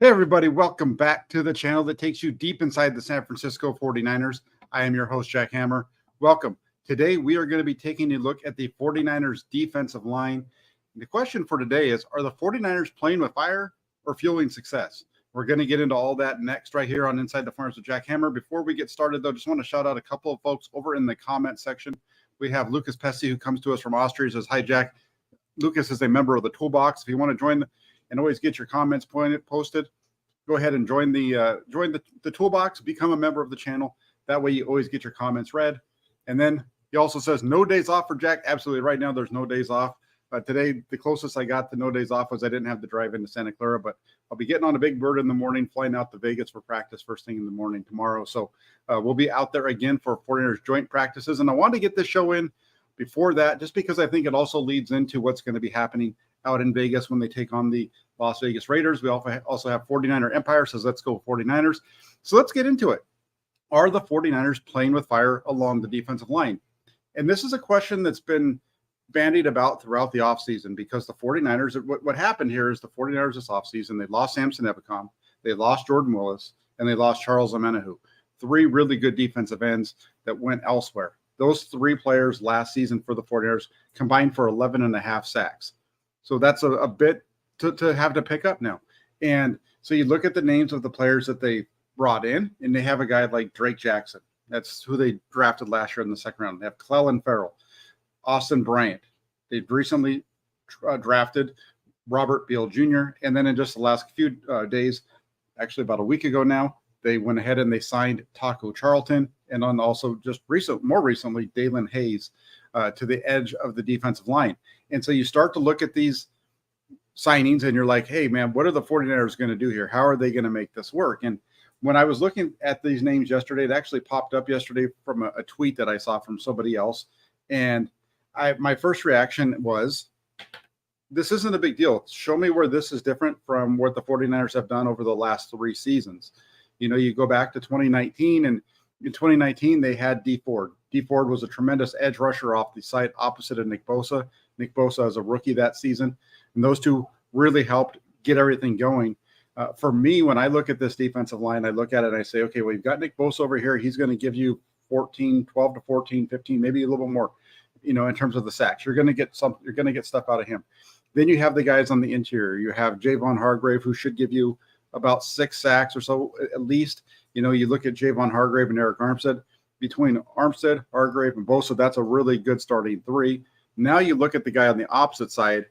Hey, everybody. Welcome back to the channel that takes you deep inside the San Francisco 49ers. I am your host, Jack Hammer. Welcome. Today, we are going to be taking a look at the 49ers defensive line. The question for today is, are the 49ers playing with fire or fueling success? We're going to get into all that next right here on Inside the Farms with Jack Hammer. Before we get started, though, just want to shout out a couple of folks over in the comment section. We have Lucas Pesci, who comes to us from Austria. He says, hi, Jack. Lucas is a member of the Toolbox. If you want to join and always get your comments posted, go ahead and join the Toolbox, become a member of the channel. That way you always get your comments read. And then he also says no days off for Jack. Absolutely. Right now there's no days off. Today, the closest I got to no days off was I didn't have to drive into Santa Clara, but I'll be getting on a big bird in the morning, flying out to Vegas for practice first thing in the morning tomorrow. So we'll be out there again for 49ers joint practices. And I want to get this show in before that, just because I think it also leads into what's going to be happening out in Vegas when they take on the Las Vegas Raiders. We also have 49er Empire, says let's go 49ers. So let's get into it. Are the 49ers playing with fire along the defensive line? And this is a question that's been bandied about throughout the offseason, because the 49ers, what happened here is the 49ers this offseason, they lost Samson Ebukam, they lost Jordan Willis, and they lost Charles Omenihu. Three really good defensive ends that went elsewhere. Those three players last season for the 49ers combined for 11.5 sacks. So that's a bit to have to pick up now. And so you look at the names of the players that they brought in, and they have a guy like Drake Jackson. That's who they drafted last year in the second round. They have Clelin Ferrell, Austin Bryant. They've recently drafted Robert Beal Jr. And then in just the last few days, actually about a week ago now, they went ahead and they signed Taco Charlton, and on also just more recently, Dalen Hayes to the edge of the defensive line. And so you start to look at these signings and you're like, hey, man, what are the 49ers going to do here? How are they going to make this work? And when I was looking at these names yesterday, it actually popped up yesterday from a tweet that I saw from somebody else. And my first reaction was, this isn't a big deal. Show me where this is different from what the 49ers have done over the last 3 seasons. You know, you go back to 2019, and in 2019, they had Dee Ford. Dee Ford was a tremendous edge rusher off the side opposite of Nick Bosa. Nick Bosa is a rookie that season, and those two really helped get everything going. For me, when I look at this defensive line, I look at it and I say, okay, well, you've got Nick Bosa over here. He's going to give you 12 to 14, 15, maybe a little bit more, you know, in terms of the sacks. You're going to get stuff out of him. Then you have the guys on the interior. You have Javon Hargrave, who should give you about 6 sacks or so at least. You know, you look at Javon Hargrave and Eric Armstead. Between Armstead, Hargrave, and Bosa, that's a really good starting 3. Now you look at the guy on the opposite side,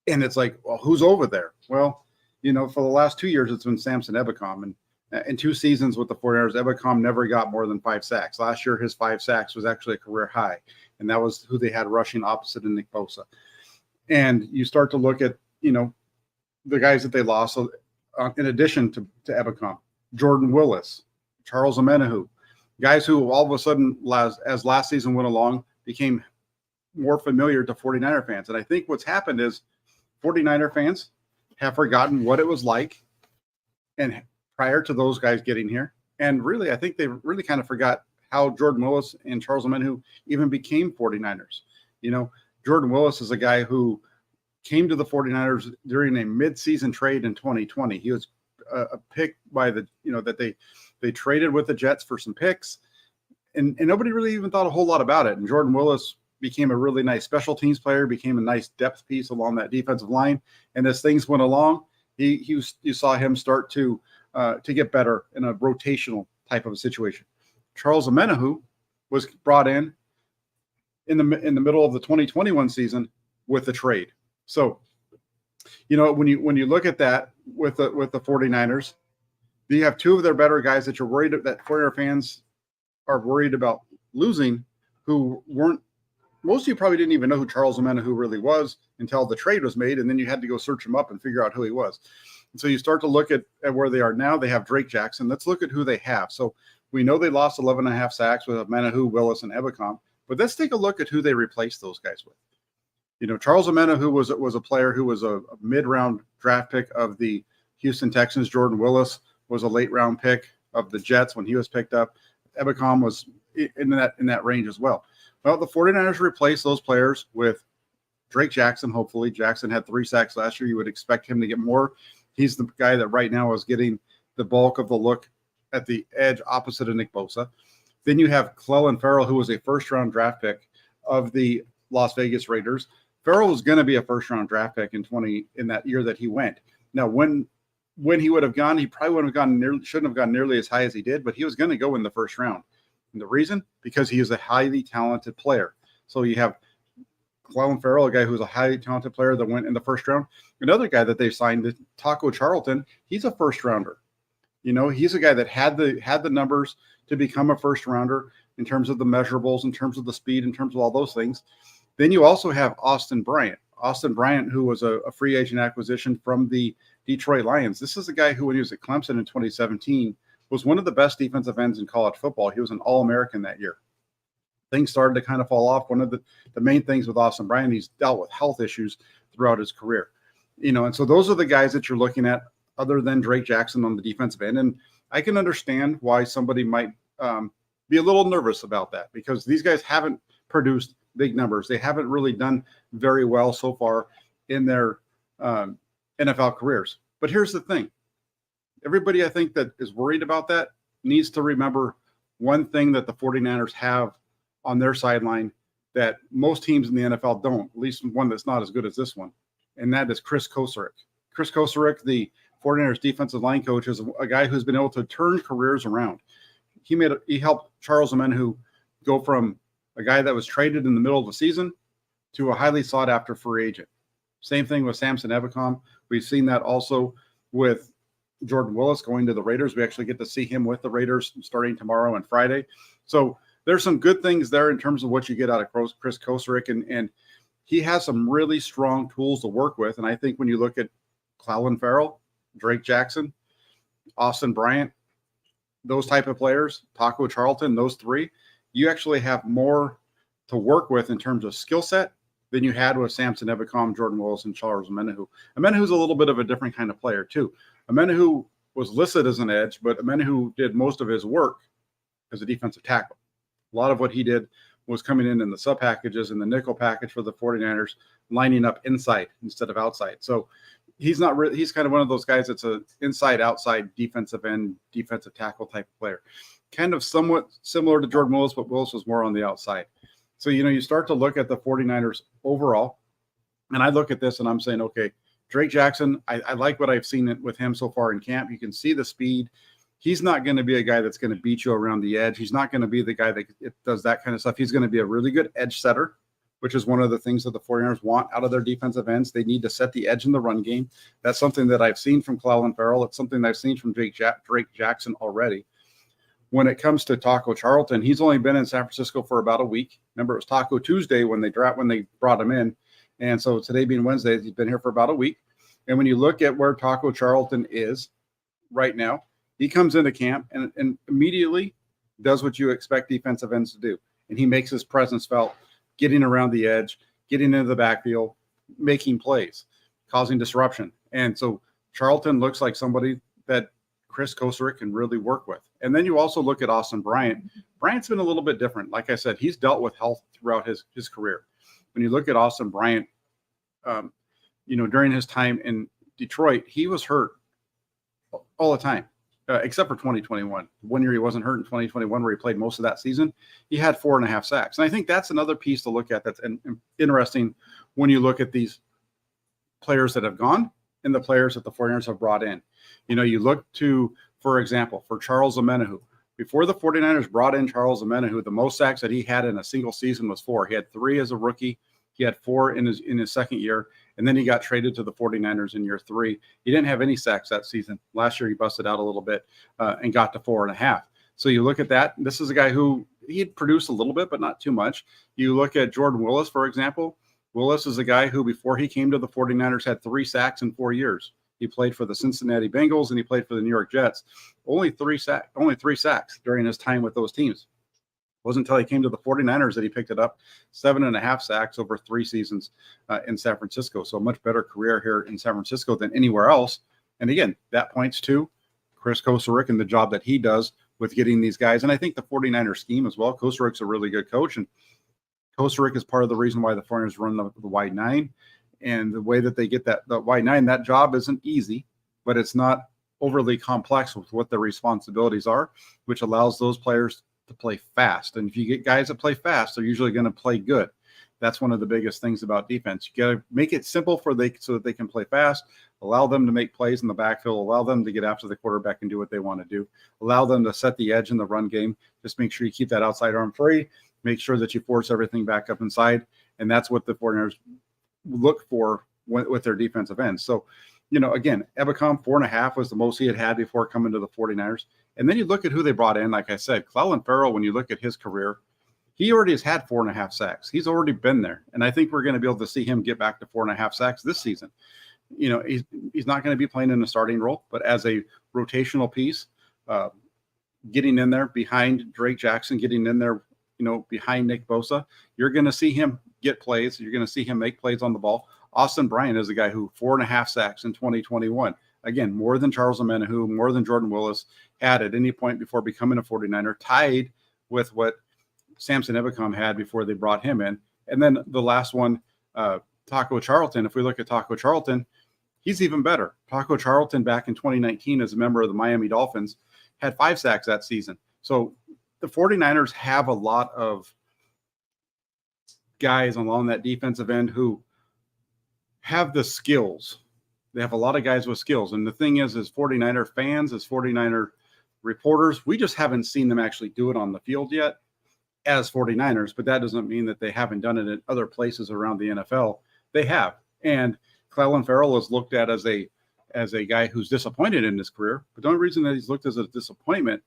and it's like, well, who's over there? Well, you know, for the last 2 years, it's been Samson Ebukam. And in 2 seasons with the 49ers, Ebukam never got more than 5 sacks. Last year, his 5 sacks was actually a career high, and that was who they had rushing opposite of Nick Bosa. And you start to look at, you know, the guys that they lost. So, in addition to Ebukam, Jordan Willis, Charles Omenihu, guys who all of a sudden, as last season went along, became more familiar to 49er fans. And I think what's happened is 49er fans have forgotten what it was like and prior to those guys getting here. And really, I think they really kind of forgot how Jordan Willis and Charles Omenihu even became 49ers. You know, Jordan Willis is a guy who came to the 49ers during a mid-season trade in 2020. He was a pick by the, you know, that they traded with the Jets for some picks, and nobody really even thought a whole lot about it. And Jordan Willis became a really nice special teams player, became a nice depth piece along that defensive line. And as things went along, you saw him start to get better in a rotational type of a situation. Charles Omenihu was brought in the middle of the 2021 season with the trade. So, you know, when you look at that with the 49ers, you have 2 of their better guys that you're worried that 49er fans are worried about losing, who weren't. Most of you probably didn't even know who Charles Omenihu really was until the trade was made, and then you had to go search him up and figure out who he was. And so you start to look at where they are now. They have Drake Jackson. Let's look at who they have. So we know they lost 11.5 sacks with Omenihu, Willis, and Ebukam, but let's take a look at who they replaced those guys with. You know, Charles Omenihu was a player who was a mid-round draft pick of the Houston Texans. Jordan Willis was a late-round pick of the Jets when he was picked up. Ebukam was in that range as well. Well, the 49ers replaced those players with Drake Jackson, hopefully. Jackson had 3 sacks last year. You would expect him to get more He's the guy that right now is getting the bulk of the look at the edge opposite of Nick Bosa. Then you have Clelin Ferrell, who was a first-round draft pick of the Las Vegas Raiders. Ferrell was going to be a first-round draft pick in that year that he went. Now, when he would have gone, he probably shouldn't have gone nearly as high as he did, but he was going to go in the first round. And the reason? Because he is a highly talented player. So you have Clelin Ferrell, a guy who's a highly talented player that went in the first round. Another guy that they signed, Taco Charlton, he's a first-rounder. He's a guy that had the numbers to become a first-rounder in terms of the measurables, in terms of the speed, in terms of all those things. Then you also have Austin Bryant. Austin Bryant, who was a free agent acquisition from the Detroit Lions. This is a guy who, when he was at Clemson in 2017, was one of the best defensive ends in college football. He was an All-American that year. Things started to kind of fall off. One of the main things with Austin Bryant, he's dealt with health issues throughout his career. And so those are the guys that you're looking at other than Drake Jackson on the defensive end. And I can understand why somebody might be a little nervous about that, because these guys haven't produced big numbers. They haven't really done very well so far in their NFL careers. But here's the thing. Everybody, I think, that is worried about that needs to remember one thing that the 49ers have on their sideline that most teams in the NFL don't, at least one that's not as good as this one, and that is Chris Kocurek. Chris Kocurek, the 49ers defensive line coach, is a guy who's been able to turn careers around. He helped Charles Omenihu go from a guy that was traded in the middle of the season to a highly sought-after free agent. Same thing with Samson Ebukam. We've seen that also with Jordan Willis going to the Raiders. We actually get to see him with the Raiders starting tomorrow and Friday. So there's some good things there in terms of what you get out of Chris Kocurek, and he has some really strong tools to work with. And I think when you look at Clelin Ferrell, Drake Jackson, Austin Bryant, those type of players, Taco Charlton, those three, you actually have more to work with in terms of skill set than you had with Samson Ebukam, Jordan Willis, and Charles Omenihu. Omenihu's a little bit of a different kind of player too. Omenihu was listed as an edge, but Omenihu did most of his work as a defensive tackle. A lot of what he did was coming in the sub packages and the nickel package for the 49ers, lining up inside instead of outside. So he's not really, he's kind of one of those guys that's an inside outside defensive end, defensive tackle type of player. Kind of somewhat similar to Jordan Willis, but Willis was more on the outside. So, you start to look at the 49ers overall, and I look at this and I'm saying, okay, Drake Jackson, I like what I've seen with him so far in camp. You can see the speed. He's not going to be a guy that's going to beat you around the edge. He's not going to be the guy that does that kind of stuff. He's going to be a really good edge setter, which is one of the things that the 49ers want out of their defensive ends. They need to set the edge in the run game. That's something that I've seen from Clelin Ferrell. It's something that I've seen from Drake Jackson already. When it comes to Taco Charlton, he's only been in San Francisco for about a week. Remember, it was Taco Tuesday when they brought him in. And so today being Wednesday, he's been here for about a week. And when you look at where Taco Charlton is right now, he comes into camp and immediately does what you expect defensive ends to do. And he makes his presence felt, getting around the edge, getting into the backfield, making plays, causing disruption. And so Charlton looks like somebody that Chris Kocurek can really work with. And then you also look at Austin Bryant. Bryant's been a little bit different. Like I said, he's dealt with health throughout his career. When you look at Austin Bryant, during his time in Detroit, he was hurt all the time, except for 2021. 1 year he wasn't hurt in 2021 where he played most of that season. He had 4.5 sacks. And I think that's another piece to look at that's interesting when you look at these players that have gone and the players that the 49ers have brought in. You look to, for example, for Charles Omenihu. Before the 49ers brought in Charles Omenihu, the most sacks that he had in a single season was 4. He had 3 as a rookie. He had 4 in his second year, and then he got traded to the 49ers in year 3. He didn't have any sacks that season. Last year, he busted out a little bit and got to 4.5. So you look at that. This is a guy who he had produced a little bit, but not too much. You look at Jordan Willis, for example. Willis is a guy who, before he came to the 49ers, had 3 sacks in 4 years. He played for the Cincinnati Bengals and he played for the New York Jets. Only 3 sacks during his time with those teams. It wasn't until he came to the 49ers that he picked it up, 7.5 sacks over 3 seasons in San Francisco. So a much better career here in San Francisco than anywhere else. And again, that points to Chris Kocurek and the job that he does with getting these guys. And I think the 49ers scheme as well. Kosurek's a really good coach, and Kocurek is part of the reason why the 49ers run the wide 9. And the way that they get the wide 9, that job isn't easy. but it's not overly complex with what their responsibilities are, which allows those players to play fast. And if you get guys that play fast, they're usually going to play good. That's one of the biggest things about defense. You got to make it simple so that they can play fast, allow them to make plays in the backfield, allow them to get after the quarterback and do what they want to do, allow them to set the edge in the run game. Just make sure you keep that outside arm free, make sure that you force everything back up inside. And that's what the 49ers look for with their defensive ends. So, again, Ebicom 4.5 was the most he had before coming to the 49ers. And then you look at who they brought in. Like I said, Clelin Ferrell, when you look at his career, he already has had 4.5 sacks. He's already been there. And I think we're going to be able to see him get back to 4.5 sacks this season. He's not going to be playing in a starting role, but as a rotational piece, getting in there behind Drake Jackson, getting in there, behind Nick Bosa, you're going to see him get plays. You're going to see him make plays on the ball. Austin Bryant is a guy who 4.5 sacks in 2021. Again, more than Charles Omenihu, more than Jordan Willis had at any point before becoming a 49er, tied with what Samson Ebicom had before they brought him in. And then the last one, Taco Charlton. If we look at Taco Charlton, he's even better. Taco Charlton back in 2019 as a member of the Miami Dolphins had 5 sacks that season. So the 49ers have a lot of guys along that defensive end who have the skills. They have a lot of guys with skills. And the thing is, as 49er fans, as 49er reporters, we just haven't seen them actually do it on the field yet as 49ers, but that doesn't mean that they haven't done it in other places around the NFL. They have. And Clelin Ferrell is looked at as a guy who's disappointed in his career. But the only reason that he's looked as a disappointment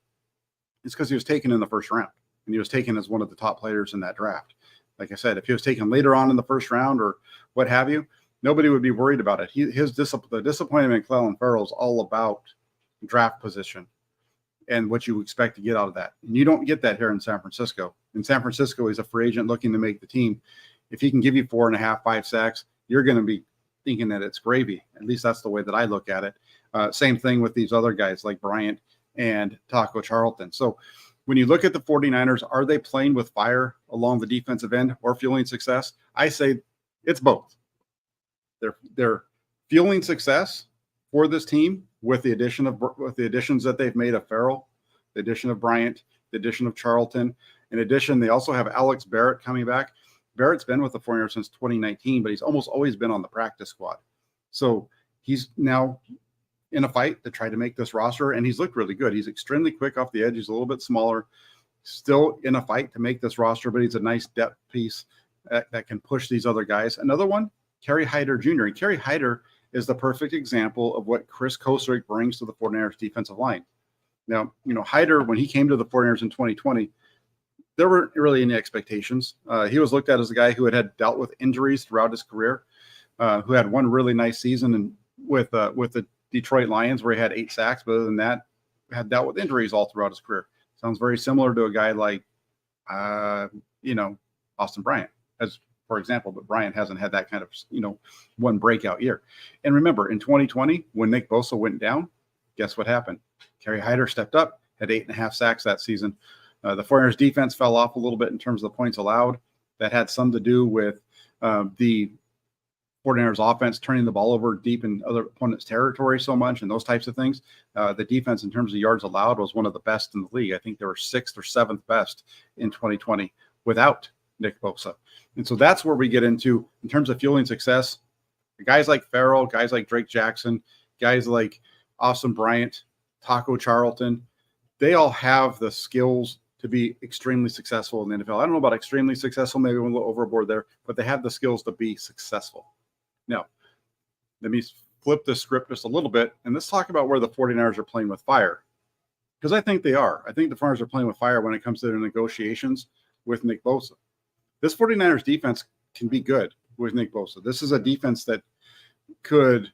is because he was taken in the first round. And he was taken as one of the top players in that draft. Like I said, if he was taken later on in the first round or what have you, nobody would be worried about it. The disappointment in Clelin Ferrell is all about draft position and what you expect to get out of that. And you don't get that here in San Francisco. In San Francisco, he's a free agent looking to make the team. If he can give you 4.5, 5 sacks, you're going to be thinking that it's gravy. At least that's the way that I look at it. Same thing with these other guys like Bryant and Taco Charlton. So when you look at the 49ers, are they playing with fire along the defensive end or fueling success? I say it's both. They're fueling success for this team with the additions that they've made of Ferrell, the addition of Bryant, the addition of Charlton. In addition, they also have Alex Barrett coming back. Barrett's been with the 49ers since 2019, but he's almost always been on the practice squad. So he's now in a fight to try to make this roster, and he's looked really good. He's extremely quick off the edge. He's a little bit smaller, still in a fight to make this roster, but he's a nice depth piece that can push these other guys. Another one, Kerry Hyder Jr. And Kerry Hyder is the perfect example of what Chris Kosrick brings to the 49ers defensive line. Now, Hyder, when he came to the 49ers in 2020, there weren't really any expectations. He was looked at as a guy who had dealt with injuries throughout his career, who had one really nice season with the Detroit Lions where he had 8 sacks, but other than that, had dealt with injuries all throughout his career. Sounds very similar to a guy like, Austin Bryant, as for example, but Bryant hasn't had that kind of, one breakout year. And remember, in 2020, when Nick Bosa went down, guess what happened? Kerry Hyder stepped up, had 8.5 sacks that season. The 49ers defense fell off a little bit in terms of the points allowed. That had some to do with the 49ers offense turning the ball over deep in other opponents' territory so much and those types of things. The defense in terms of yards allowed was one of the best in the league. I think they were 6th or 7th best in 2020 without Nick Bosa. And so that's where we get into, in terms of fueling success, guys like Ferrell, guys like Drake Jackson, guys like Austin Bryant, Taco Charlton, they all have the skills to be extremely successful in the NFL. I don't know about extremely successful, maybe a little overboard there, but they have the skills to be successful. Now, let me flip the script just a little bit, and let's talk about where the 49ers are playing with fire, because I think they are. I think the 49ers are playing with fire when it comes to their negotiations with Nick Bosa. This 49ers defense can be good with Nick Bosa. This is a defense that could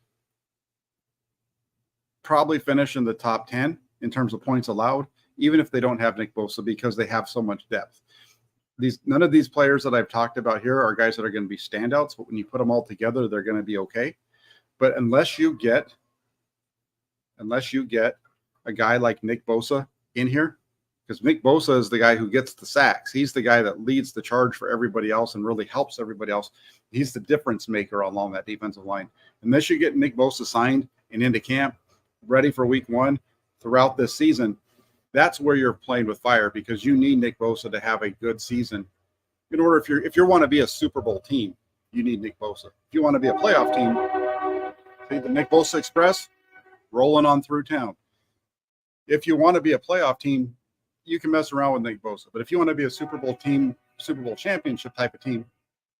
probably finish in the top 10 in terms of points allowed, even if they don't have Nick Bosa, because they have so much depth. None of these players that I've talked about here are guys that are going to be standouts, but when you put them all together, they're going to be okay. But unless you get a guy like Nick Bosa in here, because Nick Bosa is the guy who gets the sacks. He's the guy that leads the charge for everybody else and really helps everybody else. He's the difference maker along that defensive line. Unless you get Nick Bosa signed and into camp, ready for week one throughout this season, that's where you're playing with fire, because you need Nick Bosa to have a good season. In order, if you want to be a Super Bowl team, you need Nick Bosa. If you want to be a playoff team, see the Nick Bosa Express rolling on through town. If you want to be a playoff team, you can mess around with Nick Bosa. But if you want to be a Super Bowl team, Super Bowl championship type of team,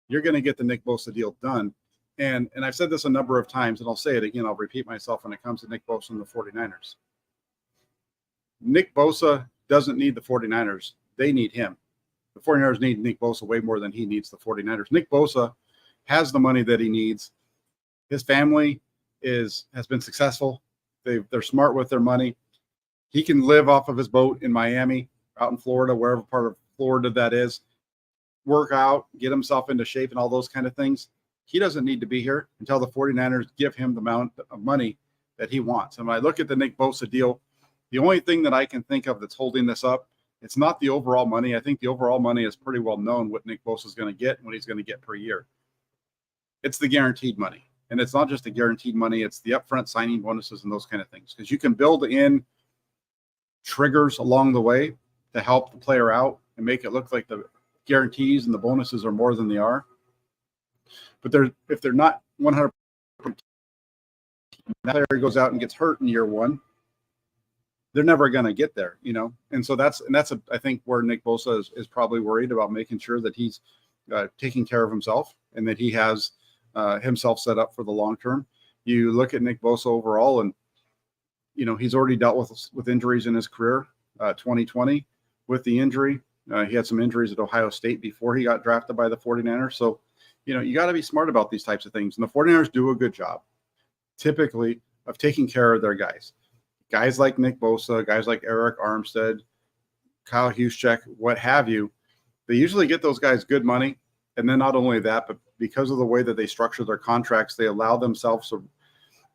you're going to get the Nick Bosa deal done. And I've said this a number of times, and I'll say it again. I'll repeat myself when it comes to Nick Bosa and the 49ers. Nick Bosa doesn't need the 49ers. They need him. The 49ers need Nick Bosa way more than he needs the 49ers. Nick Bosa has the money that he needs. His family has been successful. They're smart with their money. He can live off of his boat in Miami, out in Florida, wherever part of Florida that is, work out, get himself into shape and all those kind of things. He doesn't need to be here until the 49ers give him the amount of money that he wants. And when I look at the Nick Bosa deal, the only thing that I can think of that's holding this up, it's not the overall money. I think the overall money is pretty well known what Nick Bosa is going to get and what he's going to get per year. It's the guaranteed money. And it's not just the guaranteed money, it's the upfront signing bonuses and those kind of things. Because you can build in triggers along the way to help the player out and make it look like the guarantees and the bonuses are more than they are. But if they're not 100%, that player goes out and gets hurt in year one, they're never going to get there, you know. And so that's I think where Nick Bosa is probably worried about, making sure that he's taking care of himself and that he has himself set up for the long term. You look at Nick Bosa overall, and you know he's already dealt with injuries in his career. 2020 with the injury, he had some injuries at Ohio State before he got drafted by the 49ers. So you know you got to be smart about these types of things, and the 49ers do a good job typically of taking care of their guys. Guys like Nick Bosa, guys like Eric Armstead, Kyle Juszczyk, what have you, they usually get those guys good money. And then not only that, but because of the way that they structure their contracts, they allow themselves to,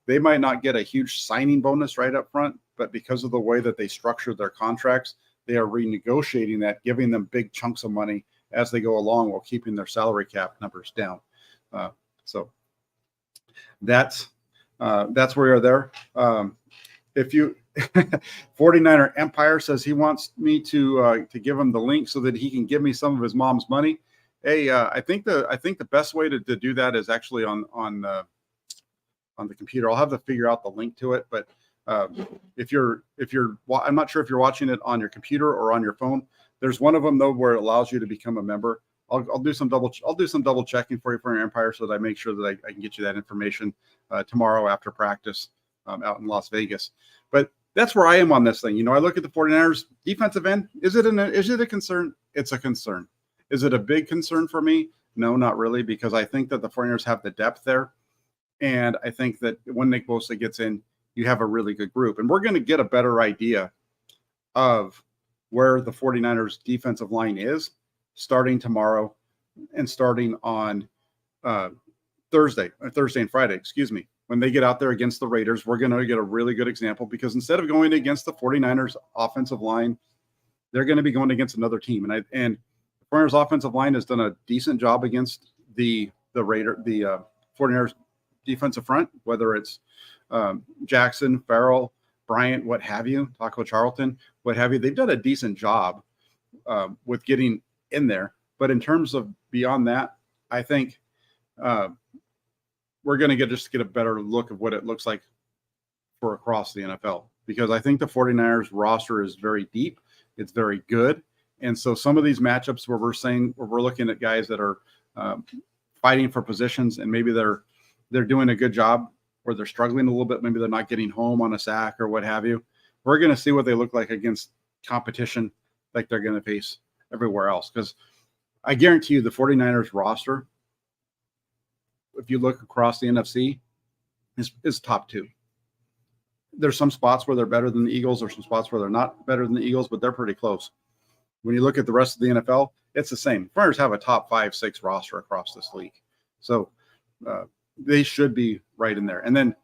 they might not get a huge signing bonus right up front, but because of the way that they structure their contracts, they are renegotiating that, giving them big chunks of money as they go along while keeping their salary cap numbers down. So that's where you're there. If you 49er Empire says he wants me to give him the link so that he can give me some of his mom's money. Hey, I think the best way to do that is actually on the computer. I'll have to figure out the link to it. But if you're, I'm not sure if you're watching it on your computer or on your phone. There's one of them though where it allows you to become a member. I'll do some double checking for you for your Empire so that I make sure that I can get you that information tomorrow after practice out in Las Vegas. But that's where I am on this thing. You know, I look at the 49ers defensive end. Is it a concern? It's a concern. Is it a big concern for me? No, not really, because I think that the 49ers have the depth there. And I think that when Nick Bosa gets in, you have a really good group. And we're going to get a better idea of where the 49ers defensive line is starting tomorrow and starting on Thursday and Friday, excuse me. When they get out there against the Raiders, we're going to get a really good example, because instead of going against the 49ers offensive line, they're going to be going against another team. And the 49ers offensive line has done a decent job against the 49ers defensive front, whether it's Jackson, Farrell, Bryant, what have you, Taco Charlton, what have you. They've done a decent job with getting in there. But in terms of beyond that, I think we're going to get a better look of what it looks like for across the NFL, because I think the 49ers roster is very deep. It's very good. And so some of these matchups where we're looking at guys that are fighting for positions, and maybe they're doing a good job, or they're struggling a little bit. Maybe they're not getting home on a sack or what have you. We're going to see what they look like against competition like they're going to face everywhere else. Because I guarantee you the 49ers roster, if you look across the NFC, is top two. There's some spots where they're better than the Eagles. There's some spots where they're not better than the Eagles, but they're pretty close. When you look at the rest of the NFL, it's the same. Flyers have a top 5-6 roster across this league. So they should be right in there. And then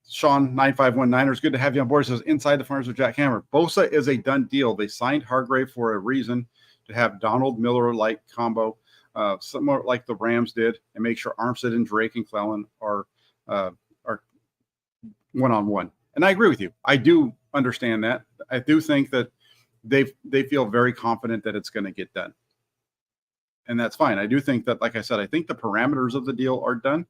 Sean 9519ers, good to have you on board. Says inside the Flyers with Jack Hammer. Bosa is a done deal. They signed Hargrave for a reason, to have Donald Miller-like combo, somewhat like the Rams did, and make sure Armstead and Drake and Clellan are one-on-one. And I agree with you. I do understand that. I do think that they feel very confident that it's going to get done. And that's fine. I do think that, like I said, I think the parameters of the deal are done,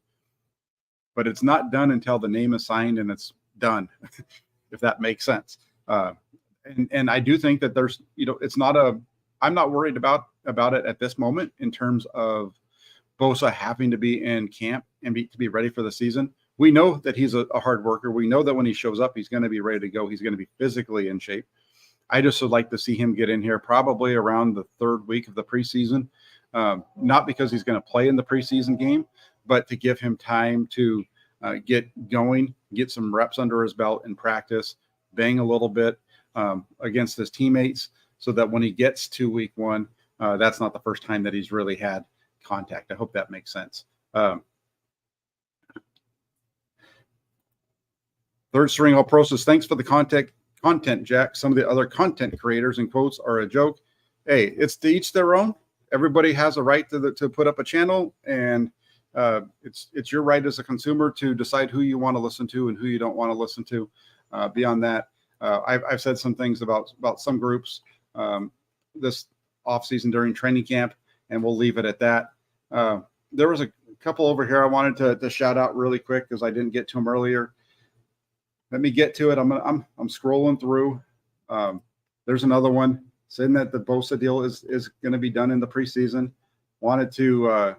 but it's not done until the name is signed and it's done, if that makes sense. And I do think that there's, it's not I'm not worried about it at this moment in terms of Bosa having to be in camp and to be ready for the season. We know that he's a hard worker. We know that when he shows up, he's going to be ready to go. He's going to be physically in shape. I just would like to see him get in here probably around the third week of the preseason. Not because he's going to play in the preseason game, but to give him time to get going, get some reps under his belt in practice, bang a little bit against his teammates, so that when he gets to week one, that's not the first time that he's really had contact. I hope that makes sense. Third string all pro says, thanks for the content, Jack. Some of the other content creators in quotes are a joke. Hey, it's to each their own. Everybody has a right to put up a channel, and it's your right as a consumer to decide who you want to listen to and who you don't want to listen to. Beyond that, I've said some things about some groups this offseason during training camp, and we'll leave it at that. There was a couple over here I wanted to shout out really quick because I didn't get to them earlier. Let me get to it. I'm scrolling through. There's another one saying that the Bosa deal is going to be done in the preseason. Wanted to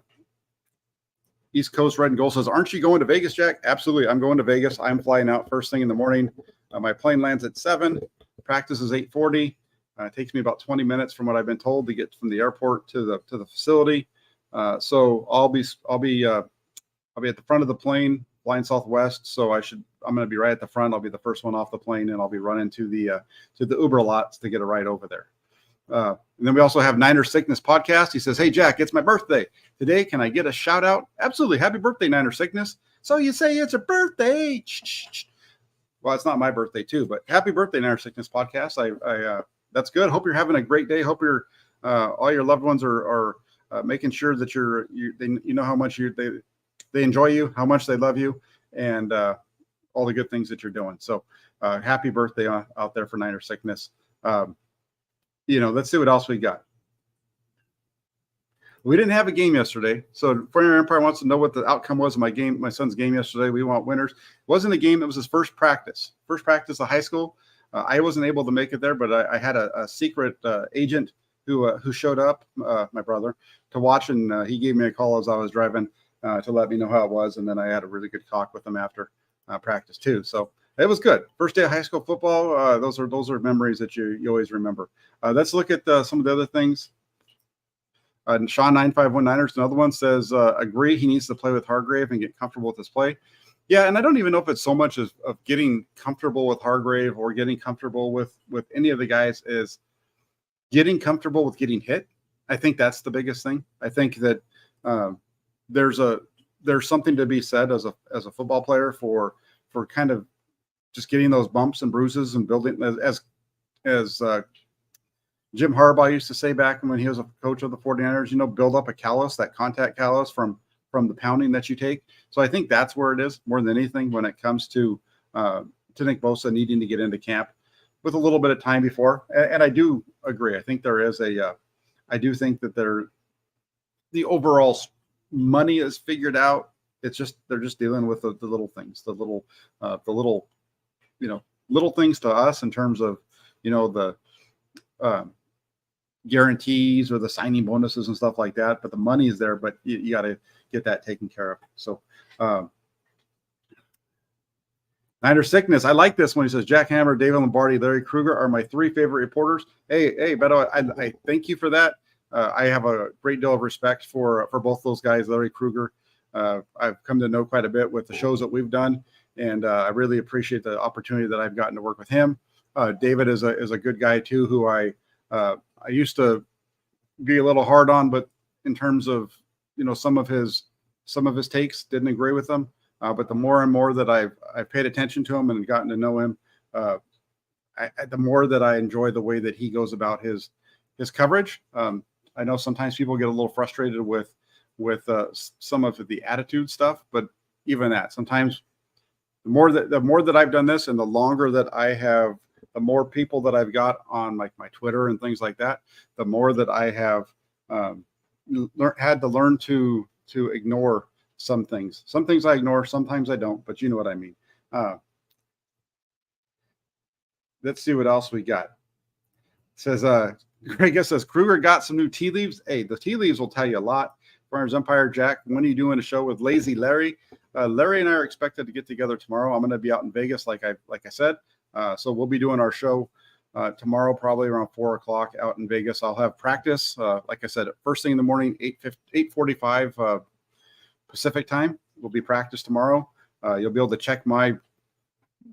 East Coast Red and Gold says, aren't you going to Vegas, Jack? Absolutely. I'm going to Vegas. I'm flying out first thing in the morning. My plane lands at 7. Practice is 8:40. It takes me about 20 minutes from what I've been told to get from the airport to the facility. So I'll be at the front of the plane, flying Southwest. So I'm going to be right at the front. I'll be the first one off the plane, and I'll be running to the Uber lots to get a ride over there. And then we also have Niner Sickness Podcast. He says, hey, Jack, it's my birthday today. Can I get a shout out? Absolutely. Happy birthday, Niner Sickness. So you say it's a birthday. Well, it's not my birthday too, but happy birthday, Niner Sickness Podcast. I that's good. Hope you're having a great day. Hope all your loved ones are making sure that you know how much they enjoy you, how much they love you, and all the good things that you're doing. So happy birthday out there for Niner Sickness. Let's see what else we got. We didn't have a game yesterday. So Foreigner Empire wants to know what the outcome was of my son's game yesterday. We want winners. It wasn't a game. It was his first practice of high school. I wasn't able to make it there, but I had a secret agent who showed up, my brother, to watch, and he gave me a call as I was driving to let me know how it was. And then I had a really good talk with him after practice too. So it was good. First day of high school football. Those are memories that you always remember. Let's look at some of the other things. Sean 9519ers, another one, says, agree he needs to play with Hargrave and get comfortable with his play. Yeah, and I don't even know if it's so much of getting comfortable with Hargrave or getting comfortable with any of the guys, is getting comfortable with getting hit. I think that's the biggest thing. I think that there's something to be said as a football player for kind of just getting those bumps and bruises and building, as Jim Harbaugh used to say back when he was a coach of the 49ers, build up a callus, that contact callus from the pounding that you take. So I think that's where it is more than anything when it comes to Nick Bosa needing to get into camp with a little bit of time before. And I do agree. I think there is I do think that the overall money is figured out. It's just, they're just dealing with the little things, the little things to us in terms of, the guarantees or the signing bonuses and stuff like that, but the money is there, but you got to get that taken care of. So Niner Sickness, I like this one. He says, Jack Hammer, David Lombardi, Larry Kruger are my 3 favorite reporters. Hey, Beto, I thank you for that. I have a great deal of respect for both those guys, Larry Kruger. I've come to know quite a bit with the shows that we've done, and I really appreciate the opportunity that I've gotten to work with him. David is a good guy too, who I used to be a little hard on, but in terms of some of his takes, didn't agree with them. But the more and more that I've paid attention to him and gotten to know him, the more that I enjoy the way that he goes about his coverage. I know sometimes people get a little frustrated with some of the attitude stuff, but even that, sometimes the more that I've done this, and the longer that I have, the more people that I've got on like my Twitter and things like that, the more that I have had to learn to ignore some things. Some things I ignore, sometimes I don't, but you know what I mean. Let's see what else we got. It says Greg says Kruger got some new tea leaves. Hey, the tea leaves will tell you a lot. Farmers Empire Jack, when are you doing a show with Lazy Larry? Larry and I are expected to get together tomorrow. I'm going to be out in Vegas, like I said. So we'll be doing our show tomorrow, probably around 4:00 out in Vegas. I'll have practice, like I said, first thing in the morning, 8:45 Pacific time. Will be practice tomorrow. You'll be able to check my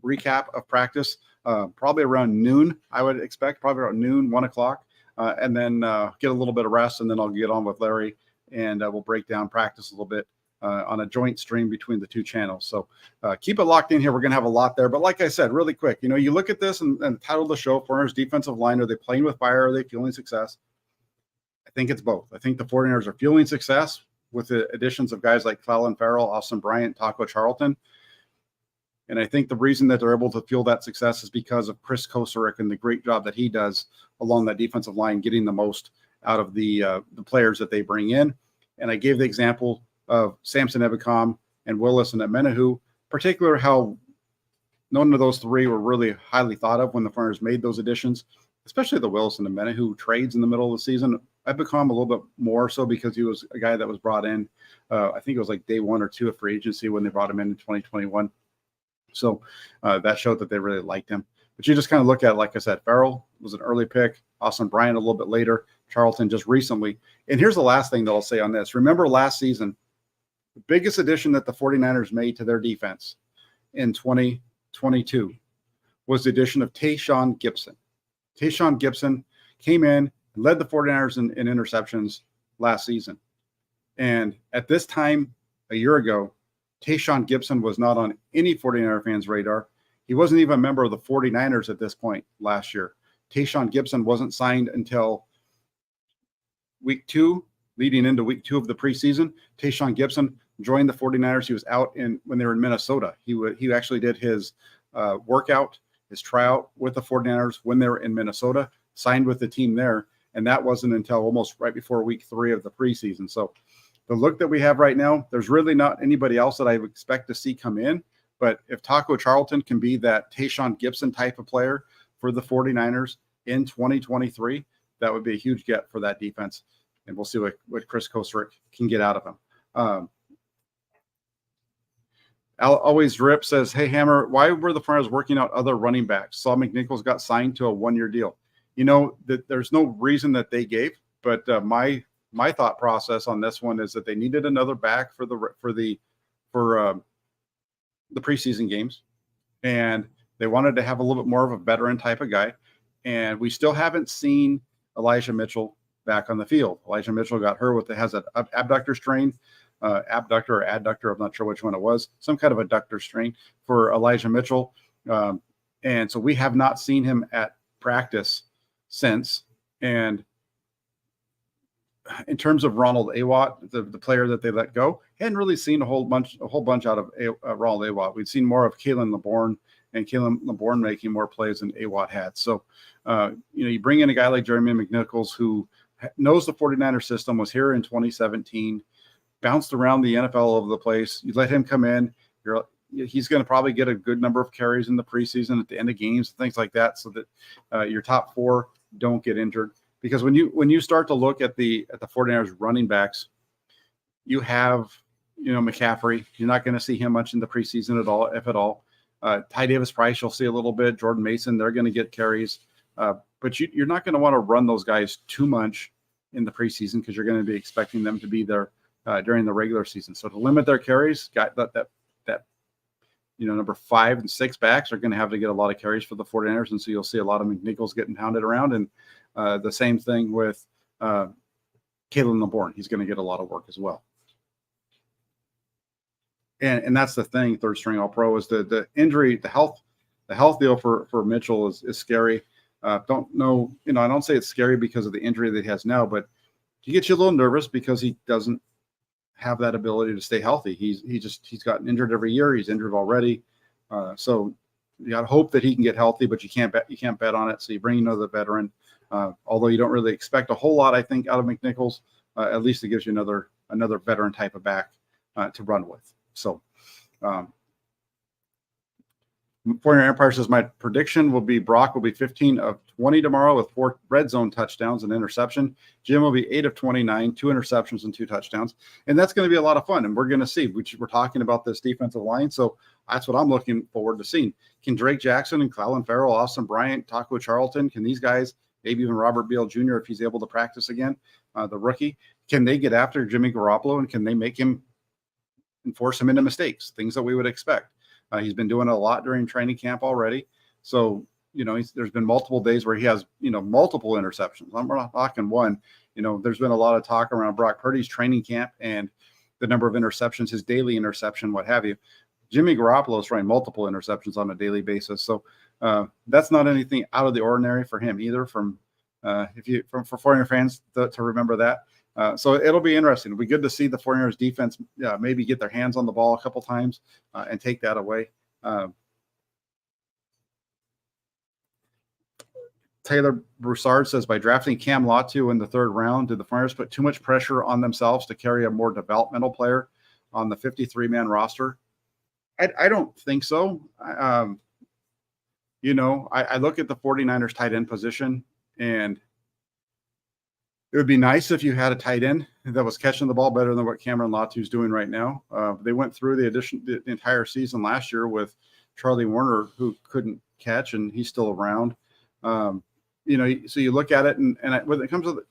recap of practice probably around noon. I would expect probably around noon, 1:00, and then get a little bit of rest, and then I'll get on with Larry, and we'll break down practice a little bit on a joint stream between the two channels. So keep it locked in here. We're going to have a lot there. But like I said, really quick, you look at this and the title of the show, 49ers defensive line, are they playing with fire? Are they fueling success? I think it's both. I think the 49ers are fueling success with the additions of guys like Clelin Ferrell, Austin Bryant, Taco Charlton. And I think the reason that they're able to fuel that success is because of Chris Kosarek and the great job that he does along that defensive line, getting the most out of the players that they bring in. And I gave the example of Samson Ebicom and Willis and Menahu, particularly how none of those three were really highly thought of when the 49ers made those additions, especially the Willis and the Menahu trades in the middle of the season. Ebicom a little bit more so because he was a guy that was brought in, I think it was like day 1 or 2 of free agency when they brought him in 2021. So that showed that they really liked him. But you just kind of look at, like I said, Farrell was an early pick, Austin Bryant a little bit later, Charlton just recently. And here's the last thing that I'll say on this. Remember last season, the biggest addition that the 49ers made to their defense in 2022 was the addition of Tayshaun Gibson. Tayshaun Gibson came in and led the 49ers in interceptions last season. And at this time, a year ago, Tayshaun Gibson was not on any 49er fans' radar. He wasn't even a member of the 49ers at this point last year. Tayshaun Gibson wasn't signed until week 2, leading into week 2 of the preseason. Tayshaun Gibson joined the 49ers. He was out when they were in Minnesota. He actually did his workout, his tryout with the 49ers when they were in Minnesota, signed with the team there. And that wasn't until almost right before week 3 of the preseason. So the look that we have right now, there's really not anybody else that I would expect to see come in. But if Taco Charlton can be that Tayshaun Gibson type of player for the 49ers in 2023, that would be a huge get for that defense. And we'll see what Chris Kosarek can get out of him. Always Drip says, hey, Hammer, why were the 49ers working out other running backs? Saw McNichols got signed to a 1-year deal. That there's no reason that they gave, but my thought process on this one is that they needed another back for the preseason games, and they wanted to have a little bit more of a veteran type of guy. And we still haven't seen Elijah Mitchell back on the field. Elijah Mitchell got hurt has an abductor strain, abductor or adductor. I'm not sure which one it was. Some kind of adductor strain for Elijah Mitchell, and so we have not seen him at practice since. And in terms of Ronald Awat, the player that they let go, hadn't really seen a whole bunch out of Ronald Awat. We'd seen more of Kalen LeBourne, and Kalen LeBourne making more plays than Awat had. So, you bring in a guy like Jeremy McNichols, who knows the 49er system, was here in 2017, bounced around the NFL all over the place. You let him come in, he's going to probably get a good number of carries in the preseason at the end of games and things like that, so that your top 4 don't get injured. Because when you start to look at the 49ers running backs, you have, McCaffrey. You're not going to see him much in the preseason at all, if at all. Ty Davis-Price, you'll see a little bit. Jordan Mason, they're going to get carries. But you're not going to want to run those guys too much in the preseason because you're going to be expecting them to be there during the regular season. So to limit their carries, number 5 and 6 backs are going to have to get a lot of carries for the 49ers. And so you'll see a lot of McNichols getting pounded around. And the same thing with Kalen LeBourne. He's going to get a lot of work as well. And that's the thing, third string All-Pro, is the injury, the health deal for Mitchell is scary. Don't know, I don't say it's scary because of the injury that he has now, but he gets you a little nervous because he doesn't have that ability to stay healthy. He's gotten injured every year. He's injured already. So you got to hope that he can get healthy, but you can't bet on it. So you bring another veteran, although you don't really expect a whole lot, I think, out of McNichols. At least it gives you another veteran type of back to run with. So. 49er Empire says my prediction will be Brock will be 15 of 20 tomorrow with 4 red zone touchdowns and interception. Jim will be 8 of 29, 2 interceptions and 2 touchdowns. And that's going to be a lot of fun. And we're going to see, we're talking about this defensive line. So that's what I'm looking forward to seeing. Can Drake Jackson and Clelin Ferrell, Austin Bryant, Taco Charlton, can these guys, maybe even Robert Beal Jr., if he's able to practice again, the rookie, can they get after Jimmy Garoppolo and can they make him and force him into mistakes, things that we would expect? He's been doing it a lot during training camp already. So, there's been multiple days where he has, multiple interceptions. I'm not talking one. There's been a lot of talk around Brock Purdy's training camp and the number of interceptions, his daily interception, what have you. Jimmy Garoppolo is throwing multiple interceptions on a daily basis. So that's not anything out of the ordinary for him either. For 49er fans to remember that. So it'll be interesting. It'll be good to see the 49ers defense maybe get their hands on the ball a couple times and take that away. Taylor Broussard says, by drafting Cam Latu in the 3rd round, did the 49ers put too much pressure on themselves to carry a more developmental player on the 53-man roster? I don't think so. I look at the 49ers tight end position, and it would be nice if you had a tight end that was catching the ball better than what Cameron Latu's doing right now. They went through the entire season last year with Charlie Warner, who couldn't catch, and he's still around. So you look at it, and when it comes to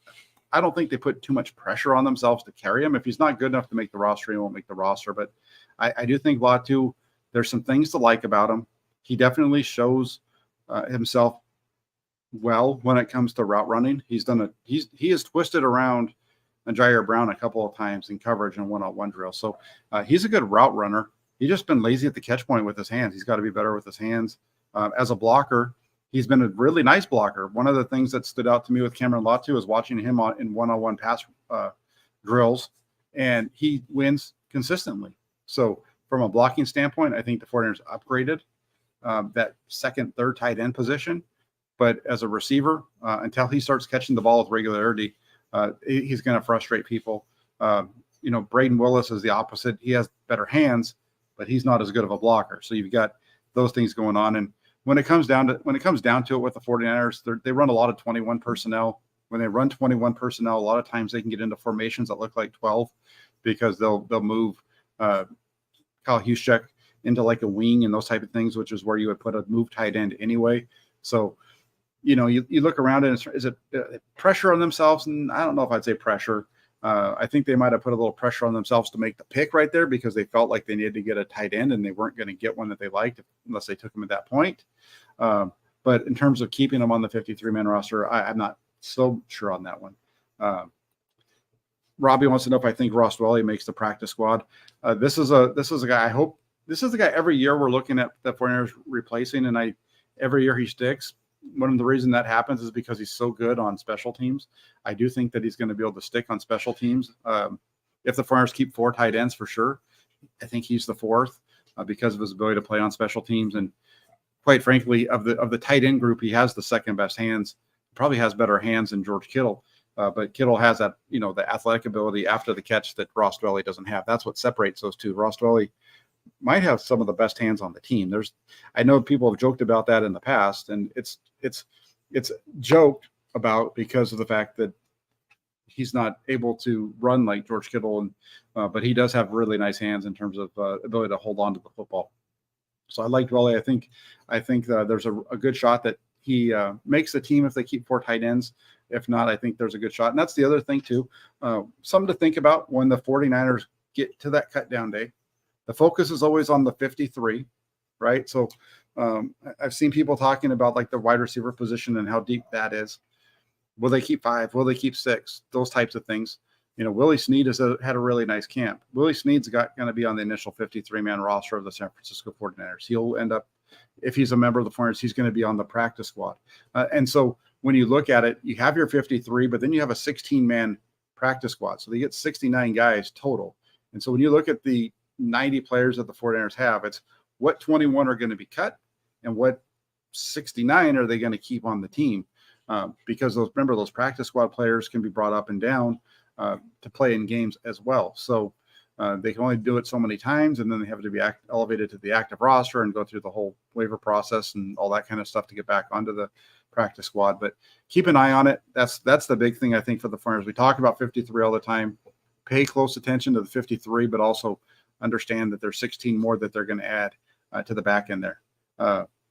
I don't think they put too much pressure on themselves to carry him. If he's not good enough to make the roster, he won't make the roster. But I do think Latu, there's some things to like about him. He definitely shows himself well when it comes to route running. He has twisted around Jair Brown a couple of times in coverage and one-on-one drill. So he's a good route runner. He's just been lazy at the catch point with his hands. He's got to be better with his hands. As a blocker, he's been a really nice blocker. One of the things that stood out to me with Cameron Latu is watching him in one-on-one pass drills, and he wins consistently. So from a blocking standpoint, I think the 49ers upgraded that second, third tight end position. But as a receiver, until he starts catching the ball with regularity, he's going to frustrate people. Braden Willis is the opposite. He has better hands, but he's not as good of a blocker. So you've got those things going on. And when it comes down to it with the 49ers, they run a lot of 21 personnel. When they run 21 personnel, a lot of times they can get into formations that look like 12 because they'll move Kyle Juszczyk into like a wing and those type of things, which is where you would put a move tight end anyway. So you look around and is it pressure on themselves? And I don't know if I'd say pressure. I think they might have put a little pressure on themselves to make the pick right there because they felt like they needed to get a tight end and they weren't going to get one that they liked unless they took him at that point. But in terms of keeping him on the 53-man roster, I'm not so sure on that one. Robbie wants to know if I think Ross Dwelley makes the practice squad. This is a guy. This is the guy every year we're looking at the 49ers replacing, and every year he sticks. One of the reasons that happens is because he's so good on special teams. I do think that he's going to be able to stick on special teams. If the 49ers keep 4 tight ends for sure, I think he's the 4th because of his ability to play on special teams. And quite frankly, of the tight end group, he has the second best hands. Probably has better hands than George Kittle. But Kittle has that, the athletic ability after the catch that Ross Dwelley doesn't have. That's what separates those two. Ross Dwelley might have some of the best hands on the team. I know people have joked about that in the past, and it's joked about because of the fact that he's not able to run like George Kittle, but he does have really nice hands in terms of ability to hold on to the football. So I like Dwelley. I think there's a good shot that he makes the team if they keep 4 tight ends. If not, I think there's a good shot. And that's the other thing too. Something to think about when the 49ers get to that cut down day. The focus is always on the 53, right? So I've seen people talking about like the wide receiver position and how deep that is. Will they keep 5? Will they keep 6? Those types of things. Willie Snead had a really nice camp. Willie Snead's going to be on the initial 53-man roster of the San Francisco 49ers. He'll end up, if he's a member of the 49ers, he's going to be on the practice squad. And so when you look at it, you have your 53, but then you have a 16-man practice squad. So they get 69 guys total. And so when you look at the 90 players that the 49ers have, it's what 21 are going to be cut and what 69 are they going to keep on the team. Because remember, those practice squad players can be brought up and down to play in games as well. So they can only do it so many times, and then they have to be elevated to the active roster and go through the whole waiver process and all that kind of stuff to get back onto the practice squad. But keep an eye on it. That's the big thing, I think, for the Flyers. We talk about 53 all the time. Pay close attention to the 53, but also understand that there's 16 more that they're going to add to the back end there.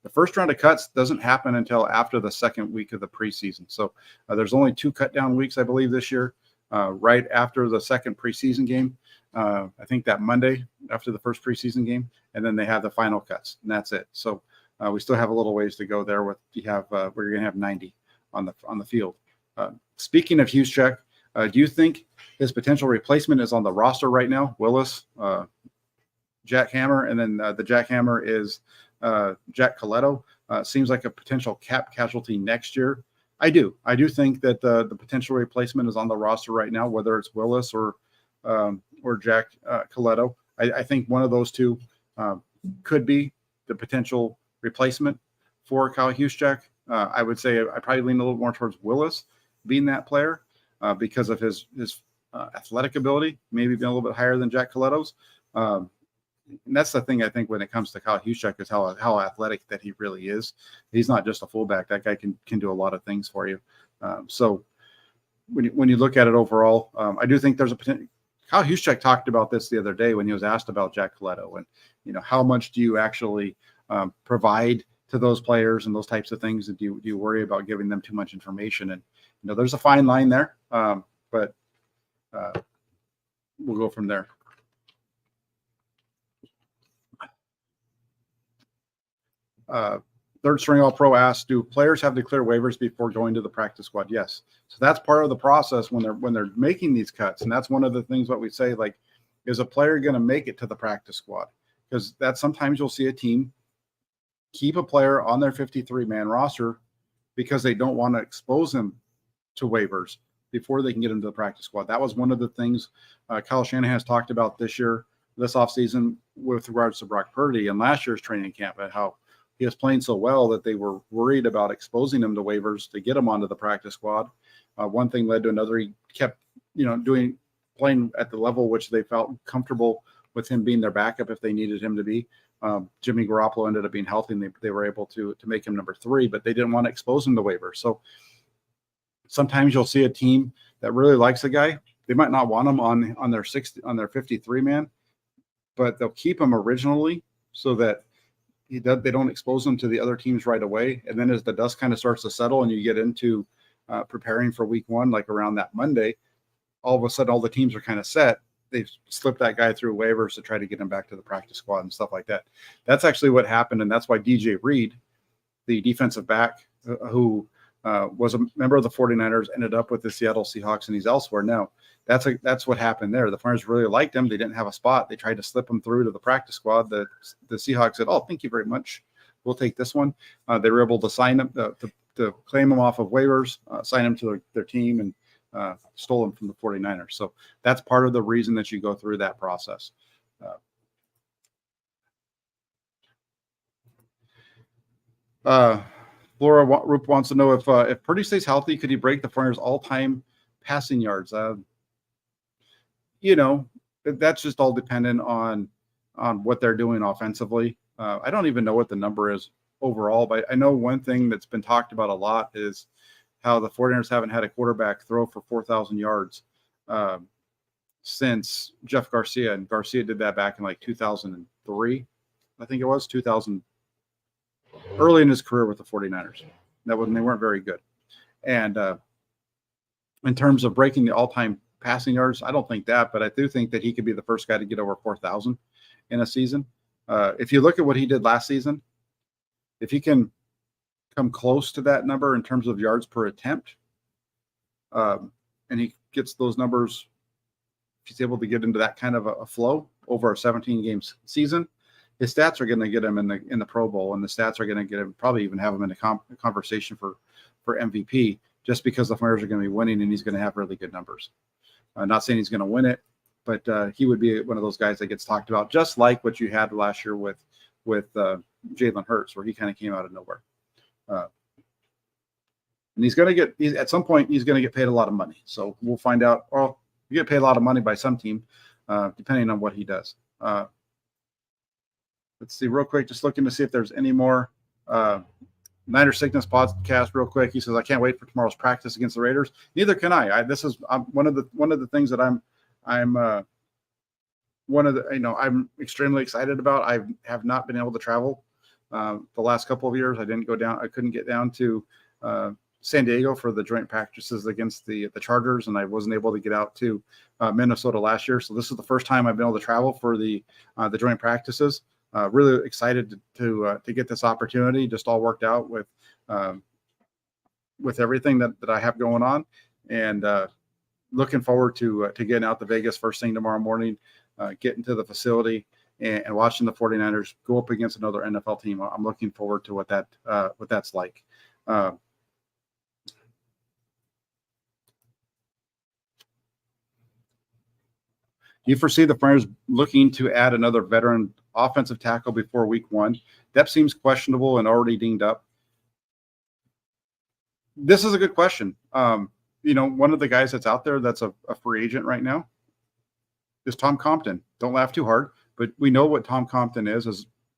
The first round of cuts doesn't happen until after the second week of the preseason. So there's only 2 cut down weeks, I believe, this year, right after the second preseason game. I think that Monday after the first preseason game, and then they have the final cuts, and that's it. So we still have a little ways to go there. We're going to have 90 on the field. Speaking of Juszczyk, do you think his potential replacement is on the roster right now? Willis, Jack Hammer, and then the Jack Hammer is Jack Coletto. Seems like a potential cap casualty next year. I do think that the potential replacement is on the roster right now, whether it's Willis or Jack Coletto. I think one of those two could be the potential replacement for Kyle Juszczyk. I would say I probably lean a little more towards Willis being that player because of his athletic ability, maybe being a little bit higher than Jack Coletto's. And that's the thing, I think, when it comes to Kyle Juszczyk, is how athletic that he really is. He's not just a fullback. That guy can do a lot of things for you. So when you look at it overall, I do think there's a potential. Kyle Juszczyk talked about this the other day when he was asked about Jack Coletto and, how much do you actually provide to those players and those types of things? And do you worry about giving them too much information? And, there's a fine line there, but we'll go from there. Third string All-Pro asks, do players have to clear waivers before going to the practice squad? Yes. So that's part of the process when they're making these cuts. And that's one of the things what we say, like, is a player going to make it to the practice squad? Because sometimes you'll see a team keep a player on their 53-man roster because they don't want to expose him to waivers before they can get him to the practice squad. That was one of the things Kyle Shanahan has talked about this offseason with regards to Brock Purdy and last year's training camp, and how he was playing so well that they were worried about exposing him to waivers to get him onto the practice squad. One thing led to another. He kept, playing at the level which they felt comfortable with him being their backup if they needed him to be. Jimmy Garoppolo ended up being healthy, and they were able to make him number 3, but they didn't want to expose him to waivers. So sometimes you'll see a team that really likes a guy. They might not want him on their 53-man, but they'll keep him originally so that they don't expose them to the other teams right away. And then as the dust kind of starts to settle and you get into preparing for week 1, like around that Monday, all of a sudden all the teams are kind of set. They've slipped that guy through waivers to try to get him back to the practice squad and stuff like that. That's actually what happened. And that's why DJ Reed, the defensive back who was a member of the 49ers, ended up with the Seattle Seahawks, and he's elsewhere now. That's what happened there. The Flyers really liked him. They didn't have a spot. They tried to slip him through to the practice squad. The Seahawks said, "Oh, thank you very much. We'll take this one." They were able to sign him to claim him off of waivers, sign him to their team, and stole him from the 49ers. So that's part of the reason that you go through that process. Laura Roop wants to know if Purdy stays healthy, could he break the Flyers' all-time passing yards? That's just all dependent on what they're doing offensively. I don't even know what the number is overall, but I know one thing that's been talked about a lot is how the 49ers haven't had a quarterback throw for 4,000 yards since Jeff Garcia. And Garcia did that back in like 2003. I think it was 2000, early in his career with the 49ers. They weren't very good. And in terms of breaking the all-time passing yards, I don't think that, but I do think that he could be the first guy to get over 4,000 in a season. If you look at what he did last season, if he can come close to that number in terms of yards per attempt, and he gets those numbers, if he's able to get into that kind of a flow over a 17-game season, his stats are going to get him in the Pro Bowl, and the stats are going to get him, probably even have him in a conversation for MVP, just because the Flyers are going to be winning and he's going to have really good numbers. Not saying he's going to win it, but he would be one of those guys that gets talked about, just like what you had last year with with Jalen Hurts, where he kind of came out of nowhere. And he's going to get, at some point, he's going to get paid a lot of money. So we'll find out. Well, you get paid a lot of money by some team, depending on what he does. Let's see real quick, just looking to see if there's any more Niner Sickness podcast real quick. He says, I can't wait for tomorrow's practice against the Raiders. Neither can I. This is one of the things that I'm extremely excited about. I have not been able to travel the last couple of years. I couldn't get down to San Diego for the joint practices against the Chargers, and I wasn't able to get out to Minnesota last year. So this is the first time I've been able to travel for the joint practices. Really excited to get this opportunity. Just all worked out with everything that I have going on, and looking forward to getting out to Vegas first thing tomorrow morning, getting to the facility and watching the 49ers go up against another NFL team. I'm looking forward to what that's like. Do you foresee the 49ers looking to add another veteran offensive tackle before week 1? Depth seems questionable and already dinged up. This is a good question. One of the guys that's out there that's a free agent right now is Tom Compton. Don't laugh too hard, but we know what Tom Compton is.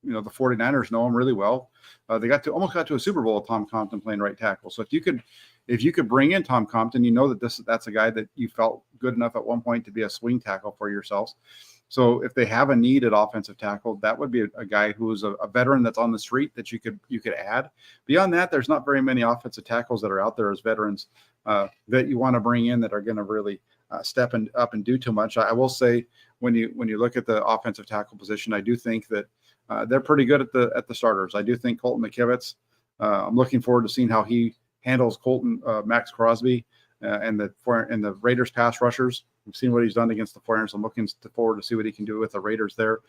The 49ers know him really well. They almost got to a Super Bowl with Tom Compton playing right tackle. So if you could bring in Tom Compton, that's a guy that you felt good enough at one point to be a swing tackle for yourselves. So if they have a need at offensive tackle, that would be a guy who's a veteran that's on the street that you could add. Beyond that, there's not very many offensive tackles that are out there as veterans that you want to bring in that are going to really step up and do too much. I will say when you look at the offensive tackle position, I do think that they're pretty good at the starters. I do think Colton McKivitz. I'm looking forward to seeing how he handles Max Crosby and the Raiders pass rushers. We've seen what he's done against the 49ers. I'm looking forward to see what he can do with the Raiders there.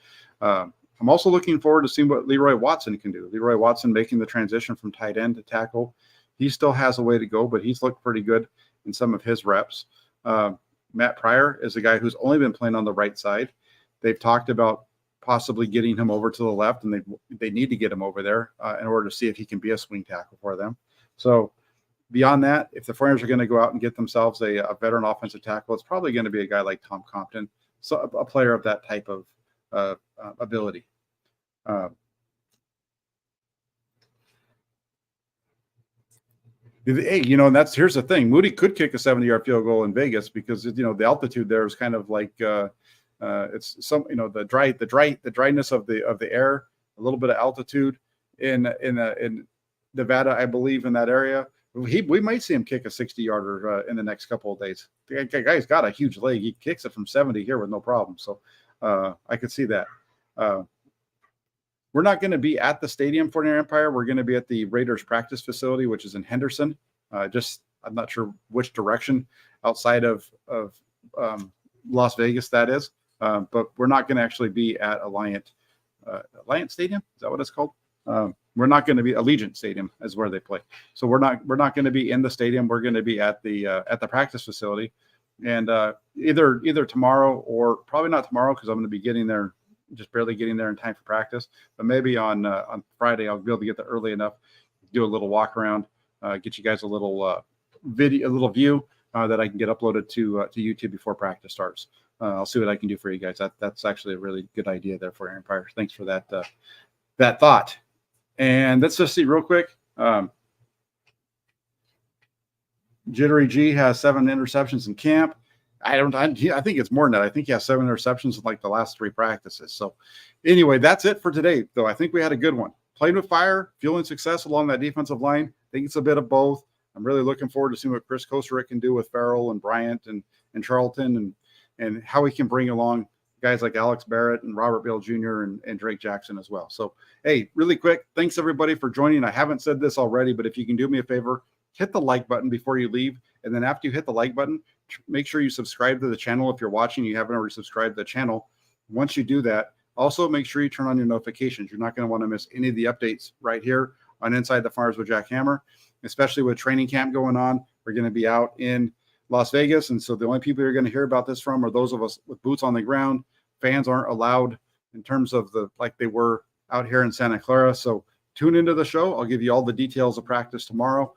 I'm also looking forward to seeing what Leroy Watson can do. Leroy Watson making the transition from tight end to tackle. He still has a way to go, but he's looked pretty good in some of his reps. Matt Pryor is a guy who's only been playing on the right side. They've talked about possibly getting him over to the left, and they need to get him over there in order to see if he can be a swing tackle for them. So beyond that, if the 49ers are going to go out and get themselves a veteran offensive tackle, it's probably going to be a guy like Tom Compton, so a player of that type of ability. Here's the thing. Moody could kick a 70-yard field goal in Vegas because the altitude there is kind of like it's some the dryness of the air, a little bit of altitude in Nevada, I believe, in that area. We might see him kick a 60-yarder in the next couple of days. The guy's got a huge leg. He kicks it from 70 here with no problem. So I could see that. We're not going to be at the stadium for Nick Empire. We're going to be at the Raiders practice facility, which is in Henderson. I'm not sure which direction outside of Las Vegas that is. But we're not going to actually be at Alliant Stadium. Is that what it's called? We're not going to be Allegiant Stadium is where they play. So we're not going to be in the stadium. We're going to be at the practice facility, and either tomorrow or probably not tomorrow because I'm going to be getting there, just barely getting there in time for practice. But maybe on Friday I'll be able to get there early enough, do a little walk around, get you guys a little video, a little view that I can get uploaded to YouTube before practice starts. I'll see what I can do for you guys. That's actually a really good idea there for Empire. Thanks for that thought. And let's just see real quick. Jittery G has 7 interceptions in camp. I think it's more than that. I think he has 7 interceptions in like the last 3 practices. So anyway, that's it for today, though. I think we had a good one. Playing with fire, fueling success along that defensive line. I think it's a bit of both. I'm really looking forward to seeing what Chris Kosterick can do with Farrell and Bryant and Charlton and how he can bring along guys like Alex Barrett and Robert Bale Jr. and Drake Jackson as well. So, hey, really quick, thanks everybody for joining. I haven't said this already, but if you can do me a favor, hit the like button before you leave. And then after you hit the like button, make sure you subscribe to the channel. If you're watching, you haven't already subscribed to the channel. Once you do that, also make sure you turn on your notifications. You're not going to want to miss any of the updates right here on Inside the Farmers with Jack Hammer, especially with training camp going on. We're going to be out in Las Vegas. And so the only people you're going to hear about this from are those of us with boots on the ground. Fans aren't allowed in terms of like they were out here in Santa Clara. So tune into the show. I'll give you all the details of practice tomorrow.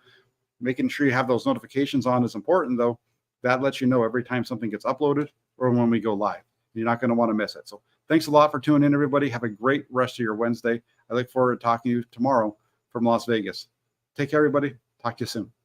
Making sure you have those notifications on is important, though. That lets you know every time something gets uploaded or when we go live. You're not going to want to miss it. So thanks a lot for tuning in, everybody. Have a great rest of your Wednesday. I look forward to talking to you tomorrow from Las Vegas. Take care, everybody. Talk to you soon.